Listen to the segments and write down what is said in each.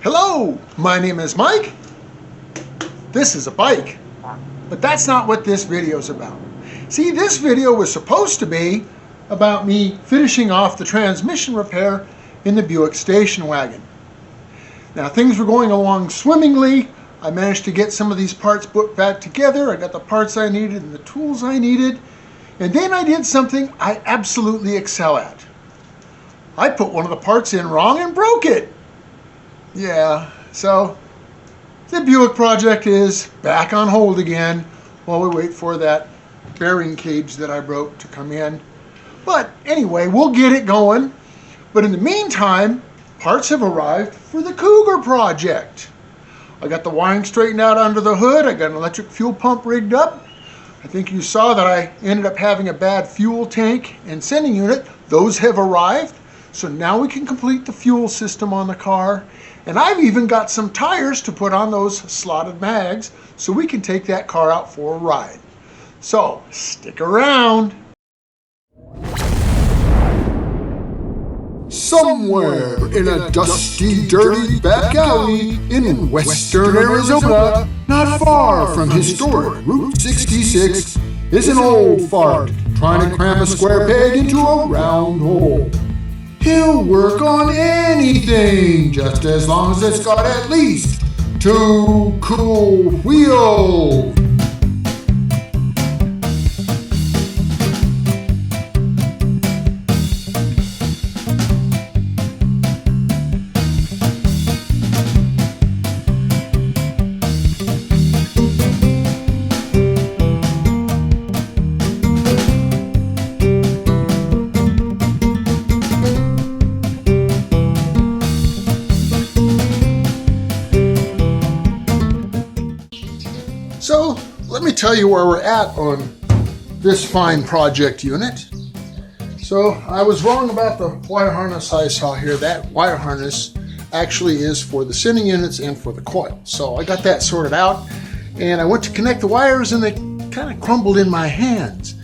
Hello, my name is Mike. This is a bike, but that's not what this video is about. See, this video was supposed to be about me finishing off the transmission repair in the Buick station wagon. Now, things were going along swimmingly. I managed to get some of these parts put back together. I got the parts I needed and the tools I needed. And then I did something I absolutely excel at. I put one of the parts in wrong and broke it. Yeah, so the Buick project is back on hold again while we wait for that bearing cage that I broke to come in. But anyway, we'll get it going. But in the meantime, parts have arrived for the Cougar project. I got the wiring straightened out under the hood. I got an electric fuel pump rigged up. I think you saw that I ended up having a bad fuel tank and sending unit. Those have arrived. So now we can complete the fuel system on the car. And I've even got some tires to put on those slotted mags so we can take that car out for a ride. So stick around. Somewhere in a dusty, dirty back alley in western Arizona, not far from historic Route 66, is an old fart trying to cram a square peg into a round hole. He'll work on anything, just as long as it's got at least 2 cool wheels. So let me tell you where we're at on this fine project unit. So I was wrong about the wire harness I saw here. That wire harness actually is for the sending units and for the coil. So I got that sorted out and I went to connect the wires and they kind of crumbled in my hands.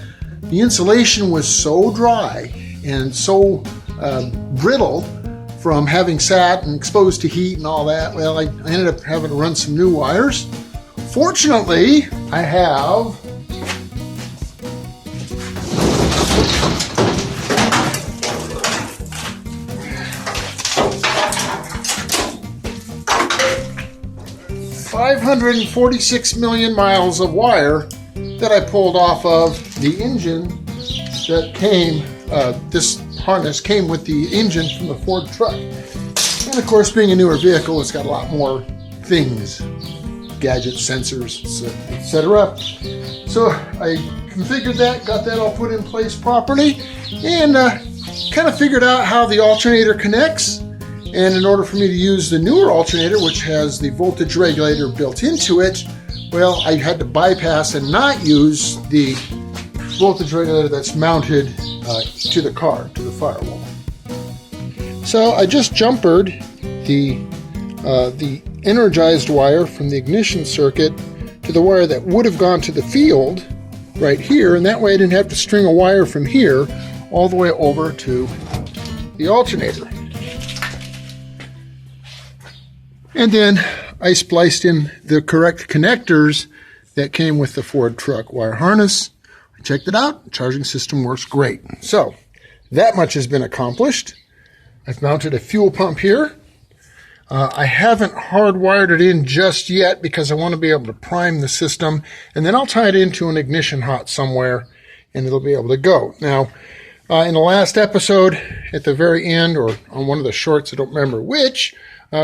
The insulation was so dry and so brittle from having sat and exposed to heat and all that. Well, I ended up having to run some new wires. Fortunately, I have $546 million miles of wire that I pulled off of the engine that came, this harness came with the engine from the Ford truck. And of course, being a newer vehicle, it's got a lot more things. Gadgets, sensors, etc. So I configured that, got that all put in place properly, and kind of figured out how the alternator connects. And in order for me to use the newer alternator, which has the voltage regulator built into it, well, I had to bypass and not use the voltage regulator that's mounted to the car, to the firewall. So I just jumpered the energized wire from the ignition circuit to the wire that would have gone to the field right here, and that way I didn't have to string a wire from here all the way over to the alternator. And then I spliced in the correct connectors that came with the Ford truck wire harness. I checked it out. The charging system works great. So that much has been accomplished. I've mounted a fuel pump here. I haven't hardwired it in just yet because I want to be able to prime the system, and then I'll tie it into an ignition hot somewhere and it'll be able to go. Now, in the last episode, at the very end, or on one of the shorts, I don't remember which,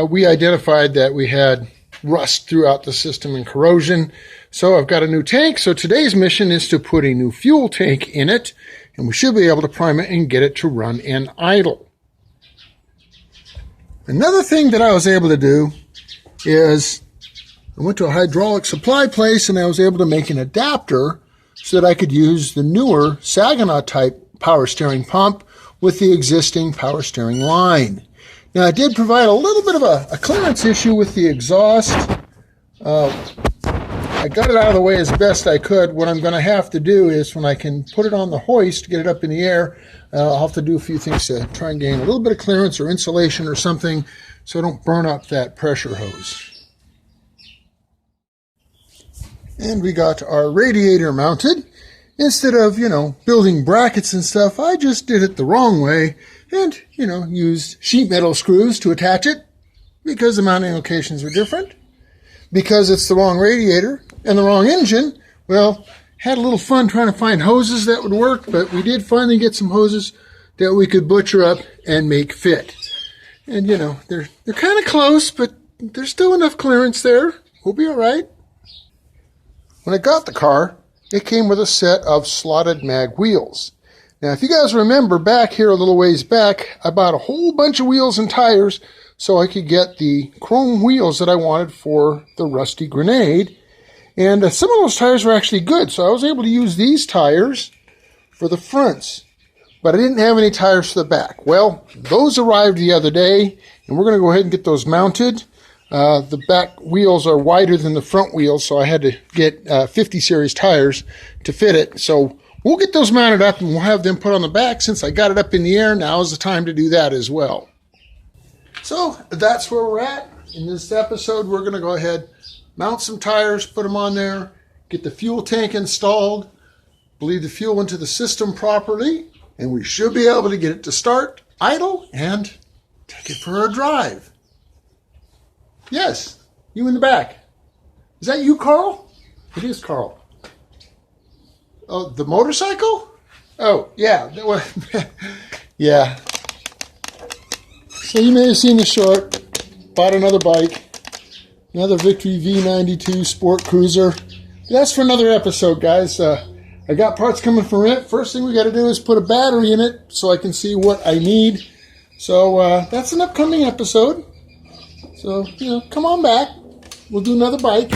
we identified that we had rust throughout the system and corrosion. So I've got a new tank. So today's mission is to put a new fuel tank in it, and we should be able to prime it and get it to run and idle. Another thing that I was able to do is I went to a hydraulic supply place and I was able to make an adapter so that I could use the newer Saginaw type power steering pump with the existing power steering line. Now, it did provide a little bit of a clearance issue with the exhaust. I got it out of the way as best I could. What I'm going to have to do is when I can put it on the hoist, get it up in the air, I'll have to do a few things to try and gain a little bit of clearance or insulation or something so I don't burn up that pressure hose. And we got our radiator mounted. Instead of, building brackets and stuff, I just did it the wrong way and, used sheet metal screws to attach it because the mounting locations are different. Because it's the wrong radiator and the wrong engine, well, had a little fun trying to find hoses that would work, but we did finally get some hoses that we could butcher up and make fit. And, they're kind of close, but there's still enough clearance there. We'll be all right. When I got the car, it came with a set of slotted mag wheels. Now, if you guys remember back here a little ways back, I bought a whole bunch of wheels and tires so I could get the chrome wheels that I wanted for the Rusty Grenade. And some of those tires were actually good, so I was able to use these tires for the fronts. But I didn't have any tires for the back. Well, those arrived the other day, and we're going to go ahead and get those mounted. The back wheels are wider than the front wheels, so I had to get 50 series tires to fit it. So we'll get those mounted up and we'll have them put on the back. Since I got it up in the air, now is the time to do that as well. So that's where we're at. In this episode, we're going to go ahead, mount some tires, put them on there, get the fuel tank installed, bleed the fuel into the system properly, and we should be able to get it to start, idle, and take it for a drive. Yes, you in the back. Is that you, Carl? It is Carl. Oh, the motorcycle? Oh, yeah. Yeah. So you may have seen the short. Bought another bike. Another Victory V92 Sport Cruiser. That's for another episode, guys. I got parts coming from it. First thing we got to do is put a battery in it so I can see what I need. So that's an upcoming episode. So, come on back. We'll do another bike.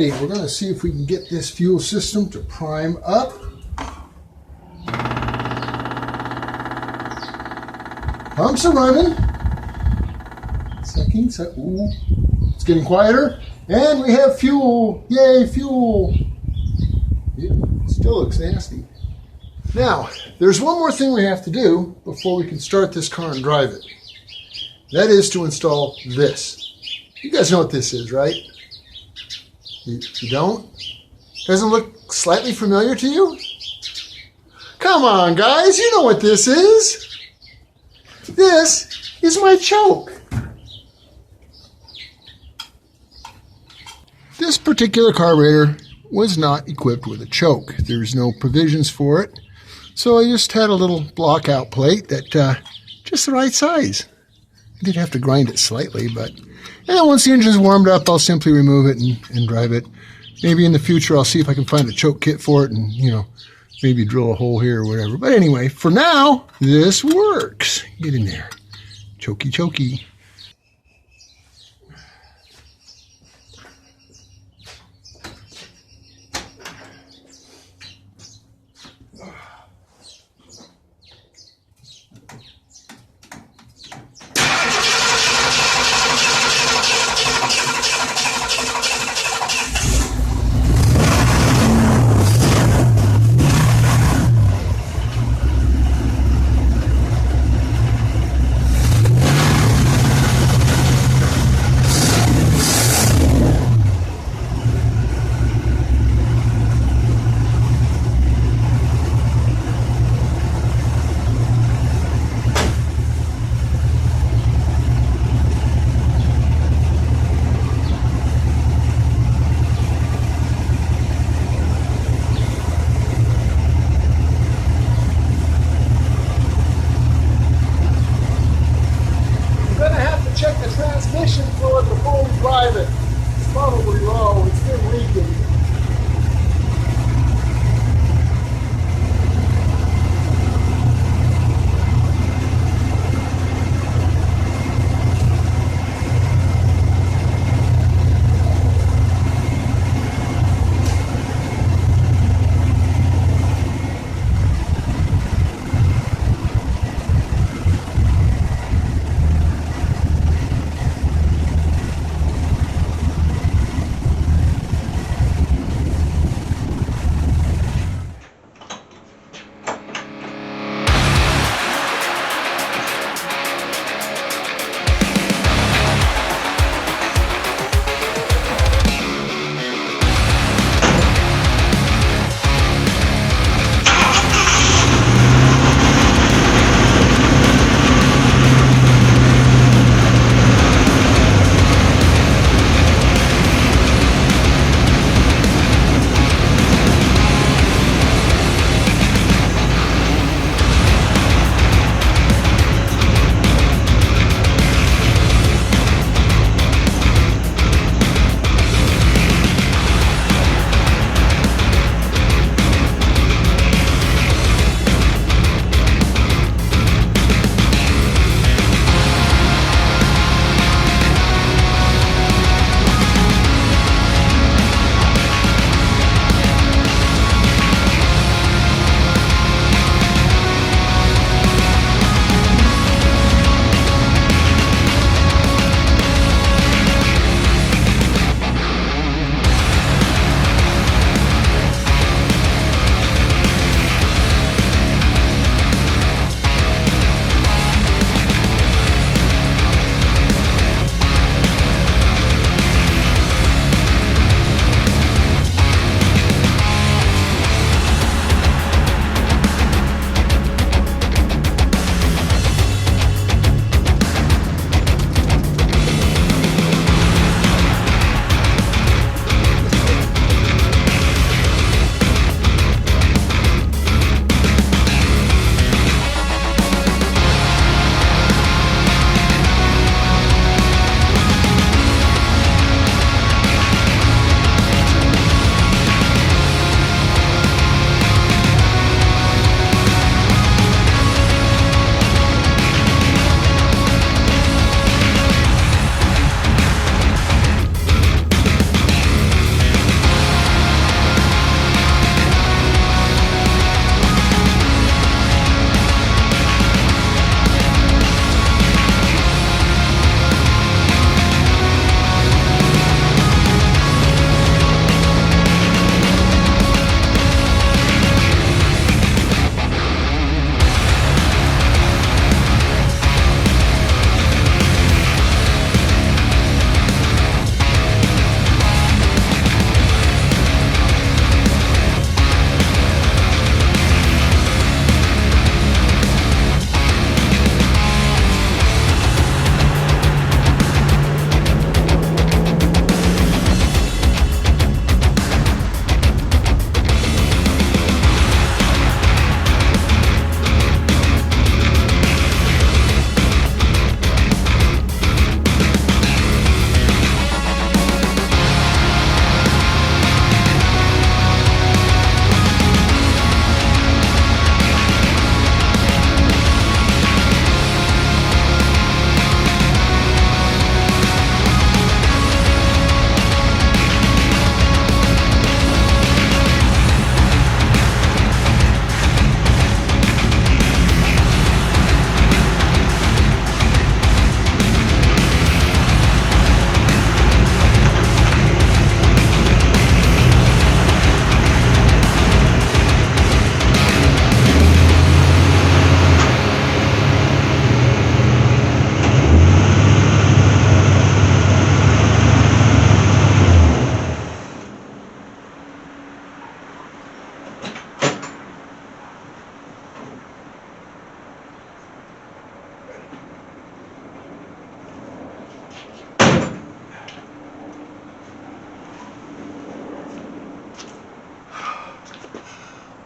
Okay, we're going to see if we can get this fuel system to prime up. Pumps are running. Sucking, ooh, it's getting quieter. And we have fuel. Yay, fuel. Yeah, it still looks nasty. Now, there's one more thing we have to do before we can start this car and drive it. That is to install this. You guys know what this is, right? You don't? Doesn't look slightly familiar to you? Come on, guys, you know what this is. This is my choke. This particular carburetor was not equipped with a choke. There's no provisions for it. So I just had a little block out plate that just the right size. I did have to grind it slightly, but once the engine's warmed up, I'll simply remove it and drive it. Maybe in the future I'll see if I can find a choke kit for it and, maybe drill a hole here or whatever. But anyway, for now, this works. Get in there. Chokey, chokey.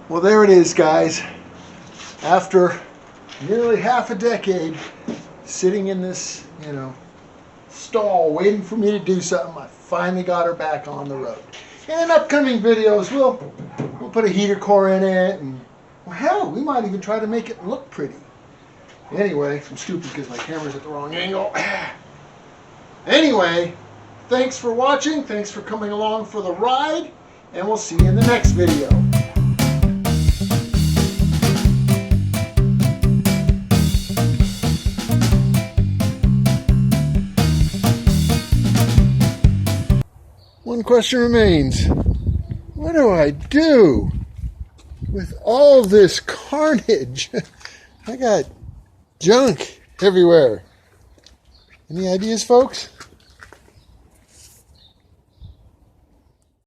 Well, there it is, guys. After nearly half a decade sitting in this, stall waiting for me to do something, I finally got her back on the road. In upcoming videos, we'll put a heater core in it, and well, hell, we might even try to make it look pretty. Anyway, I'm stupid because my camera's at the wrong angle. Anyway, thanks for watching. Thanks for coming along for the ride, and we'll see you in the next video. One question remains. What do I do with all this carnage? I got junk everywhere. Any ideas, folks?